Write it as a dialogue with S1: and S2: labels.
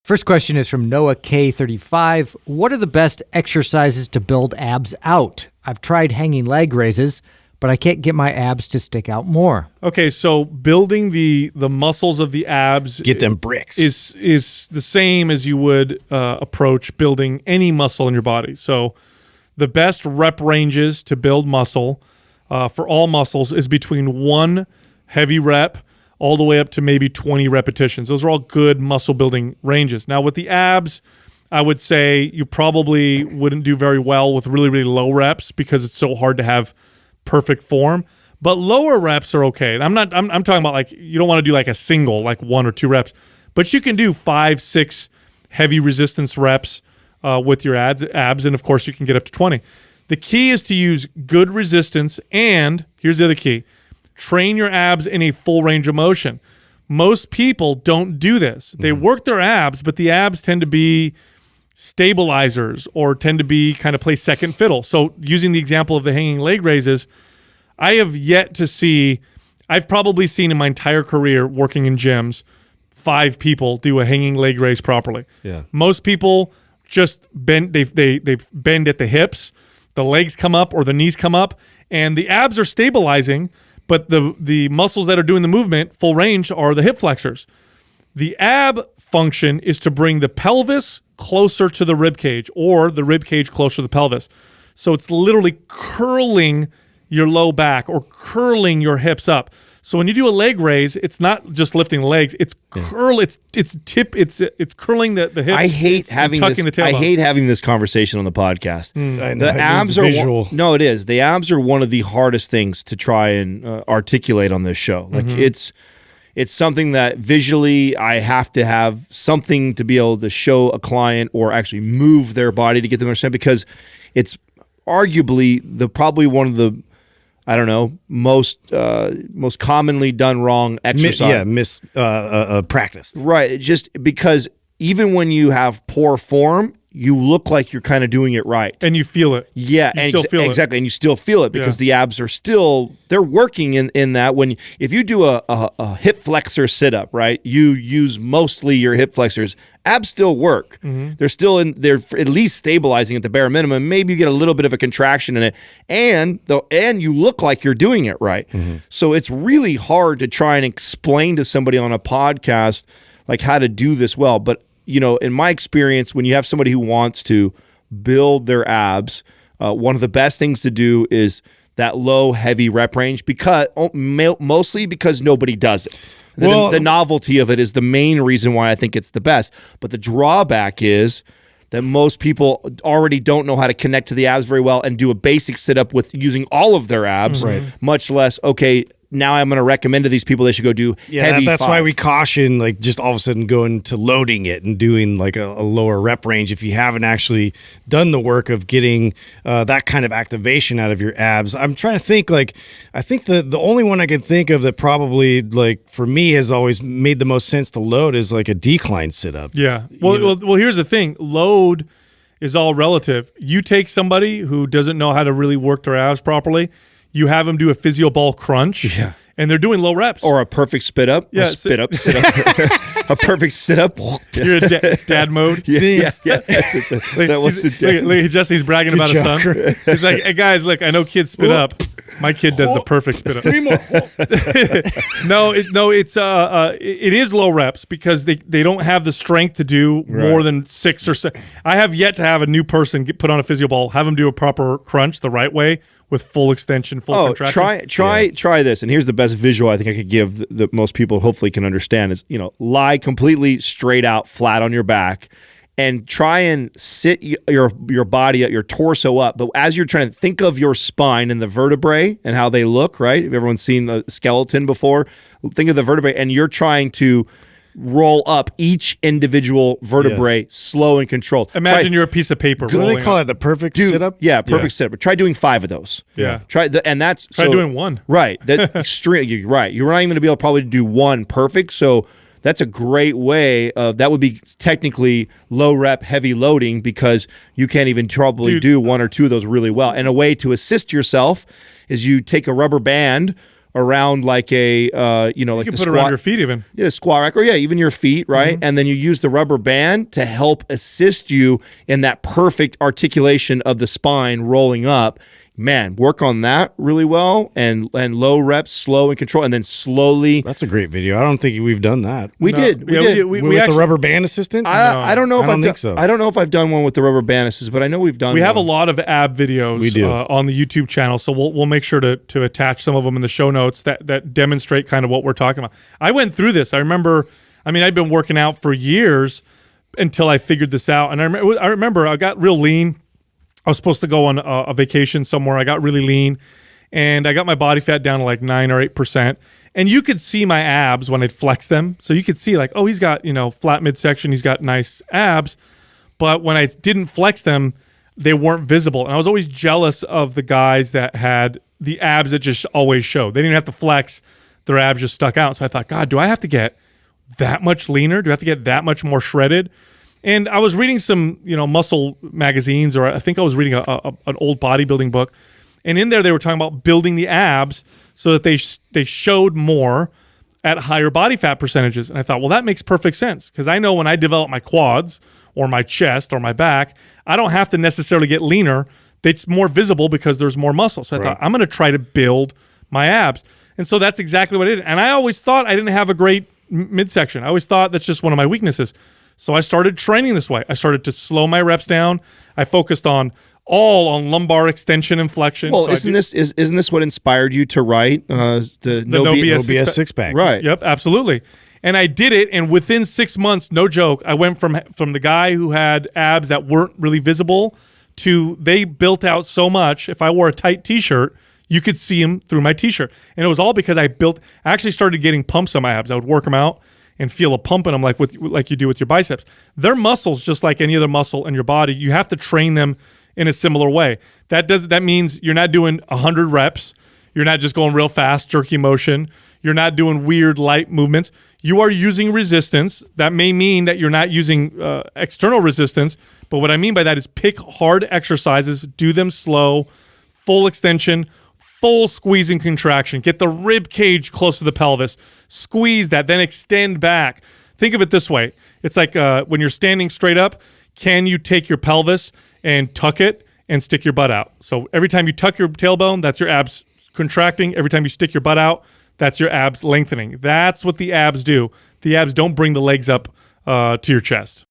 S1: First question is from Noah K35. What are the best exercises to build abs out? I've tried hanging leg raises, but I can't get my abs to stick out more.
S2: Okay, so building the muscles of the abs,
S3: get them bricks,
S2: is the same as you would approach building any muscle in your body. So the best rep ranges to build muscle for all muscles is between 1 heavy rep all the way up to maybe 20 repetitions. Those are all good muscle building ranges. Now with the abs, I would say you probably wouldn't do very well with really, really low reps because it's so hard to have perfect form. But lower reps are okay. I'm talking about like you don't want to do like a single, like 1 or 2 reps, but you can do 5, 6 heavy resistance reps with your abs, and of course you can get up to 20. The key is to use good resistance, and here's the other key. Train your abs in a full range of motion. Most people don't do this. They work their abs, but the abs tend to be stabilizers or tend to be kind of play second fiddle. So using the example of the hanging leg raises, I have yet to see, I've probably seen in my entire career working in gyms, 5 people do a hanging leg raise properly.
S3: Yeah.
S2: Most people just bend, they bend at the hips, the legs come up or the knees come up, and the abs are stabilizing, but the muscles that are doing the movement, full range, are the hip flexors. The ab function is to bring the pelvis closer to the rib cage or the rib cage closer to the pelvis. So it's literally curling your low back or curling your hips up. So when you do a leg raise, it's not just lifting the legs; it's curling the hips.
S3: I hate having this.
S2: The tail
S3: I
S2: bone.
S3: hate having this conversation on the podcast.
S4: I know,
S3: The abs are
S4: visual.
S3: no, it is. The abs are one of the hardest things to try and articulate on this show. Like it's something that visually I have to have something to be able to show a client or actually move their body to get them to understand, because it's arguably probably one of the, I don't know, most commonly done wrong exercise.
S4: Practiced.
S3: Right. Just because even when you have poor form, you look like you're kind of doing it right.
S2: And you feel it.
S3: Yeah,
S2: You still feel it.
S3: exactly. And you still feel it because the abs are still, they're working in that. If you do a hip flexor sit-up, right, you use mostly your hip flexors, abs still work. They're at least stabilizing at the bare minimum. Maybe you get a little bit of a contraction in it, and you look like you're doing it right. So it's really hard to try and explain to somebody on a podcast like how to do this well. But you know, in my experience, when you have somebody who wants to build their abs, one of the best things to do is that low, heavy rep range, mostly because nobody does it. The novelty of it is the main reason why I think it's the best. But the drawback is that most people already don't know how to connect to the abs very well and do a basic sit-up with using all of their abs, much less, okay, now I'm going to recommend to these people they should go do heavy
S4: that's
S3: 5.
S4: why we caution like just all of a sudden going to loading it and doing like a lower rep range if you haven't actually done the work of getting that kind of activation out of your abs. I'm trying to think, like, I think the only one I can think of that probably, like, for me has always made the most sense to load is like a decline sit-up.
S2: Yeah. Well, here's the thing. Load is all relative. You take somebody who doesn't know how to really work their abs properly, you have them do a physio ball crunch, and they're doing low reps.
S3: Or a perfect spit up.
S2: Yeah,
S3: sit up. A perfect sit up.
S2: You're in dad mode.
S3: That was the dad.
S2: Look, Jesse's bragging about his son. He's like, hey, guys, look, I know kids spit up. My kid does the perfect spit up.
S4: 3 more.
S2: It is low reps because they don't have the strength to do more than 6 or 7. I have yet to have a new person put on a physio ball, have them do a proper crunch the right way with full extension, full contraction.
S3: Try this. And here's the best visual I think I could give that most people hopefully can understand is, lie completely straight out flat on your back and try and sit your body, your torso up. But as you're trying to think of your spine and the vertebrae and how they look, right? Have everyone seen a skeleton before? Think of the vertebrae, and you're trying to roll up each individual vertebrae slow and controlled.
S2: Imagine you're a piece of paper.
S4: What do they call it? The perfect sit-up?
S3: Yeah, perfect sit-up. But try doing 5 of those.
S2: Yeah.
S3: Try
S2: doing 1.
S3: Right. That extreme. You're right. You're not even going to be able to probably do 1 perfect. So that's a great way of, that would be technically low rep, heavy loading, because you can't even probably do 1 or 2 of those really well. And a way to assist yourself is you take a rubber band around like a like
S2: You
S3: the
S2: can put
S3: squat,
S2: it around your feet even.
S3: yeah, squat rack, or even your feet, right? And then you use the rubber band to help assist you in that perfect articulation of the spine rolling up. Man, work on that really well, and low reps, slow and control, and then slowly.
S4: That's a great video. I don't think we've done that.
S3: We did.
S4: With the rubber band assistant?
S3: I don't know if
S4: I don't think so.
S3: I don't know if I've done one with the rubber band assist, but I know we've done.
S2: We have a
S3: one.
S2: lot of ab videos
S4: We do.
S2: On the YouTube channel, so we'll make sure to attach some of them in the show notes that demonstrate kind of what we're talking about. I went through this. I remember. I mean, I'd been working out for years until I figured this out, and I remember I got real lean. I was supposed to go on a vacation somewhere. I got really lean, and I got my body fat down to like 9 or 8%. And you could see my abs when I'd flex them. So you could see like, oh, he's got, flat midsection. He's got nice abs. But when I didn't flex them, they weren't visible. And I was always jealous of the guys that had the abs that just always showed. They didn't have to flex. Their abs just stuck out. So I thought, God, do I have to get that much leaner? Do I have to get that much more shredded? And I was reading some, muscle magazines, or I think I was reading an old bodybuilding book, and in there they were talking about building the abs so that they showed more at higher body fat percentages. And I thought, well, that makes perfect sense, because I know when I develop my quads or my chest or my back, I don't have to necessarily get leaner. It's more visible because there's more muscle. So I thought, I'm going to try to build my abs. And so that's exactly what I did. And I always thought I didn't have a great midsection. I always thought that's just one of my weaknesses. So I started training this way. I started to slow my reps down. I focused on lumbar extension and flexion.
S3: Well,
S2: so
S3: isn't this what inspired you to write the No
S4: BS six pack?
S3: Right.
S2: Yep, absolutely. And I did it, and within 6 months, no joke, I went from the guy who had abs that weren't really visible to they built out so much. If I wore a tight T-shirt, you could see them through my T-shirt. And it was all because I actually started getting pumps on my abs. I would work them out and feel a pump in them like you do with your biceps. They're muscles just like any other muscle in your body. You have to train them in a similar way. That means you're not doing 100 reps. You're not just going real fast, jerky motion. You're not doing weird light movements. You are using resistance. That may mean that you're not using external resistance, but what I mean by that is pick hard exercises, do them slow, full extension, full squeeze and contraction. Get the rib cage close to the pelvis. Squeeze that, then extend back. Think of it this way. It's like when you're standing straight up, can you take your pelvis and tuck it and stick your butt out? So every time you tuck your tailbone, that's your abs contracting. Every time you stick your butt out, that's your abs lengthening. That's what the abs do. The abs don't bring the legs up to your chest.